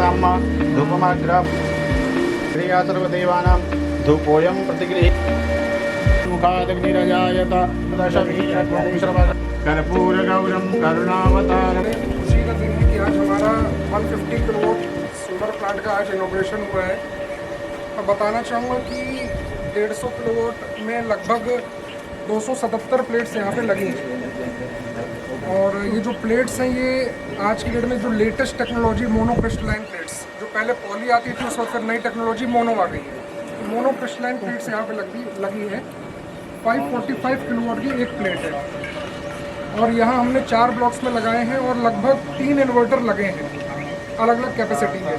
साम्मा धूपमाग्रह क्रिया सर्वदेवानां धूपोऽयं प्रतिगृह्य मुखादग्निरजायत कर्पूरगौरं करुणावतारम्। खुशी का दिन है कि आज हमारा 150 किलोवाट सोलर प्लांट का आज इनॉग्रेशन हुआ है। मैं बताना चाहूँगा कि 150 किलोवाट में लगभग 277 प्लेट्स यहाँ पे लगी हैं। और ये जो प्लेट्स हैं ये आज की डेट में जो latest technology mono crystalline plates, जो पहले पॉली आती थी उस वक्त नई टेक्नोलॉजी मोनो आ गई है। मोनो क्रिस्टलाइन प्लेट्स यहाँ पे लगी है। 545 किलोवाट की एक प्लेट है और यहाँ हमने 4 ब्लॉक्स में लगाए हैं और लगभग 3 इन्वर्टर लगे हैं अलग अलग कैपेसिटी के।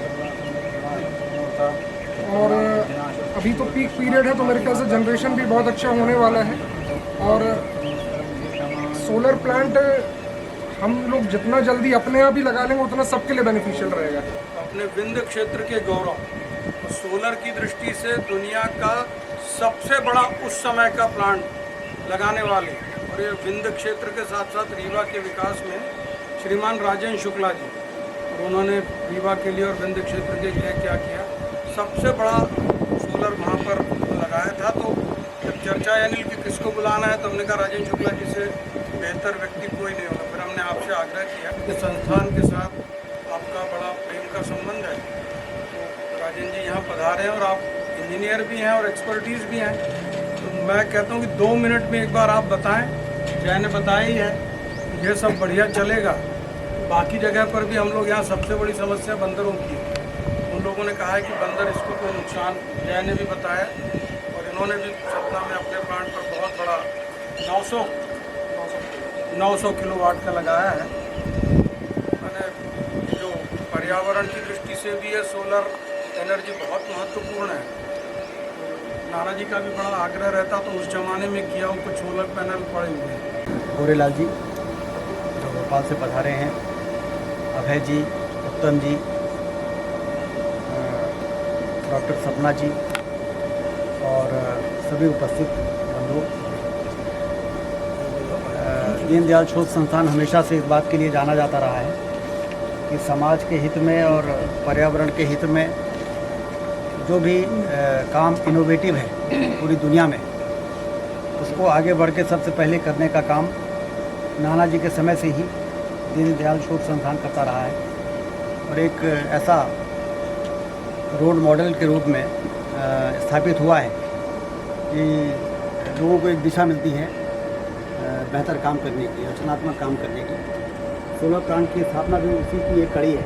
और अभी तो पीक पीरियड है तो मेरे ख्याल से जनरेशन भी बहुत अच्छा होने वाला है। और सोलर प्लांट हम लोग जितना जल्दी अपने यहाँ भी लगा लेंगे उतना सबके लिए बेनिफिशियल रहेगा। अपने विंध्य क्षेत्र के गौरव सोलर की दृष्टि से दुनिया का सबसे बड़ा उस समय का प्लांट लगाने वाले और ये विंध्य क्षेत्र के साथ साथ रीवा के विकास में श्रीमान राजेंद्र शुक्ला जी, और उन्होंने रीवा के लिए और विंध्य क्षेत्र के लिए क्या किया, सबसे बड़ा सोलर वहाँ पर लगाया था। तो जब चर्चा यानी कि किसको बुलाना है तो हमने कहा राजेंद्र शुक्ला जी से बेहतर व्यक्ति कोई नहीं होगा। फिर हमने आपसे आग्रह किया कि संस्थान के साथ आपका बड़ा प्रेम का संबंध है, तो राजेंद्र जी यहाँ पधारे हैं और आप इंजीनियर भी हैं और एक्सपर्टीज़ भी हैं। तो मैं कहता हूँ कि 2 मिनट में एक बार आप बताएं। जय ने बताया ही है ये सब बढ़िया चलेगा। बाकी जगह पर भी हम लोग यहाँ सबसे बड़ी समस्या बंदरों की है। उन लोगों ने कहा है कि बंदर इसको कोई नुकसान, जय ने भी बताया और इन्होंने भी सतना में अपने प्लांट पर बहुत बड़ा 900 किलोवाट का लगाया है। मैंने जो पर्यावरण की दृष्टि से भी है सोलर एनर्जी बहुत महत्वपूर्ण है। नाना जी का भी बड़ा आग्रह रहता तो उस जमाने में किया, उनको सोलर पैनल पड़े हुए हैं। गोरेलाल जी जो भोपाल से पधारे हैं, अभय जी, उत्तम जी, डॉक्टर सपना जी और सभी उपस्थित बंधु। दीनदयाल शोध संस्थान हमेशा से इस बात के लिए जाना जाता रहा है कि समाज के हित में और पर्यावरण के हित में जो भी काम इनोवेटिव है पूरी दुनिया में, उसको आगे बढ़ के सबसे पहले करने का काम नाना जी के समय से ही दीनदयाल शोध संस्थान करता रहा है। और एक ऐसा रोल मॉडल के रूप में स्थापित हुआ है कि लोगों को एक दिशा मिलती है बेहतर काम करने की, रचनात्मक काम करने की। सोलर प्लांट की स्थापना भी उसी की एक कड़ी है,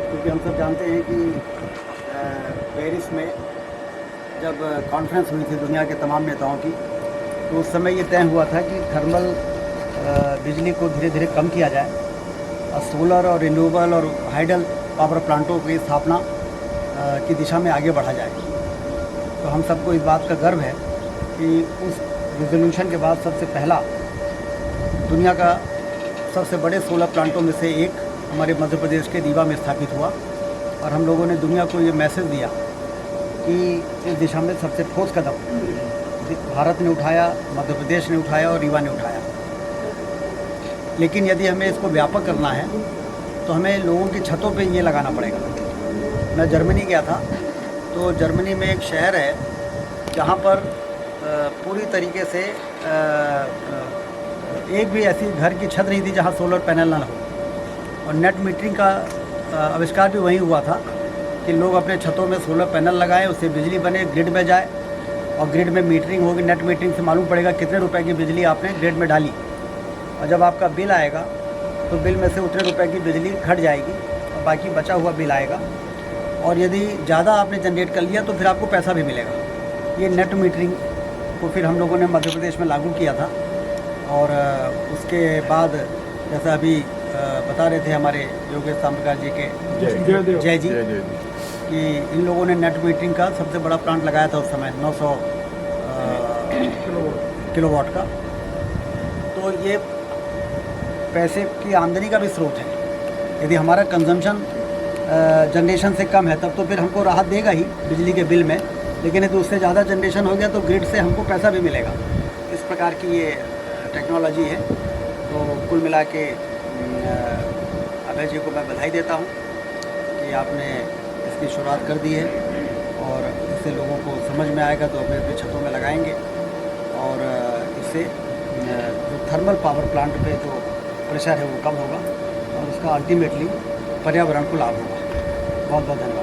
क्योंकि हम सब जानते हैं कि पेरिस में जब कॉन्फ्रेंस हुई थी दुनिया के तमाम नेताओं की, तो उस समय ये तय हुआ था कि थर्मल बिजली को धीरे धीरे कम किया जाए और सोलर और रिन्यूएबल और हाइडल पावर प्लांटों की स्थापना की दिशा में आगे बढ़ा जाए। तो हम सबको इस बात का गर्व है कि उस रेजोल्यूशन के बाद सबसे पहला दुनिया का सबसे बड़े सोलर प्लांटों में से एक हमारे मध्य प्रदेश के रीवा में स्थापित हुआ। और हम लोगों ने दुनिया को ये मैसेज दिया कि इस दिशा में सबसे ठोस कदम भारत ने उठाया, मध्य प्रदेश ने उठाया और रीवा ने उठाया। लेकिन यदि हमें इसको व्यापक करना है तो हमें लोगों की छतों पे ये लगाना पड़ेगा। मैं जर्मनी गया था, तो जर्मनी में एक शहर है जहाँ पर पूरी तरीके से एक भी ऐसी घर की छत नहीं थी जहाँ सोलर पैनल ना हो। और नेट मीटरिंग का आविष्कार भी वहीं हुआ था कि लोग अपने छतों में सोलर पैनल लगाएं, उससे बिजली बने, ग्रिड में जाए और ग्रिड में मीटरिंग होगी। नेट मीटरिंग से मालूम पड़ेगा कितने रुपए की बिजली आपने ग्रिड में डाली, और जब आपका बिल आएगा तो बिल में से उतने रुपए की बिजली घट जाएगी और बाकी बचा हुआ बिल आएगा। और यदि ज़्यादा आपने जनरेट कर लिया तो फिर आपको पैसा भी मिलेगा। ये नेट मीटरिंग को फिर हम लोगों ने मध्य प्रदेश में लागू किया था। और उसके बाद जैसा अभी बता रहे थे हमारे योगेश ताम्रकार जी के जय जी कि इन लोगों ने नेट मीटरिंग का सबसे बड़ा प्लांट लगाया था उस समय 900 किलोवाट का। तो ये पैसे की आमदनी का भी स्रोत है। यदि हमारा कंजम्पशन जनरेशन से कम है तब तो फिर हमको राहत देगा ही बिजली के बिल में, लेकिन यदि उससे ज़्यादा जनरेशन हो गया तो ग्रिड से हमको पैसा भी मिलेगा। इस प्रकार की ये टेक्नोलॉजी है। तो कुल मिला के अभय जी को मैं बधाई देता हूँ कि कि आपने इसकी शुरुआत कर दी है और इससे लोगों को समझ में आएगा तो अपने अपने छतों में लगाएंगे और इससे जो थर्मल पावर प्लांट पे जो प्रेशर है वो कम होगा और उसका अल्टीमेटली पर्यावरण को लाभ होगा। बहुत बहुत धन्यवाद।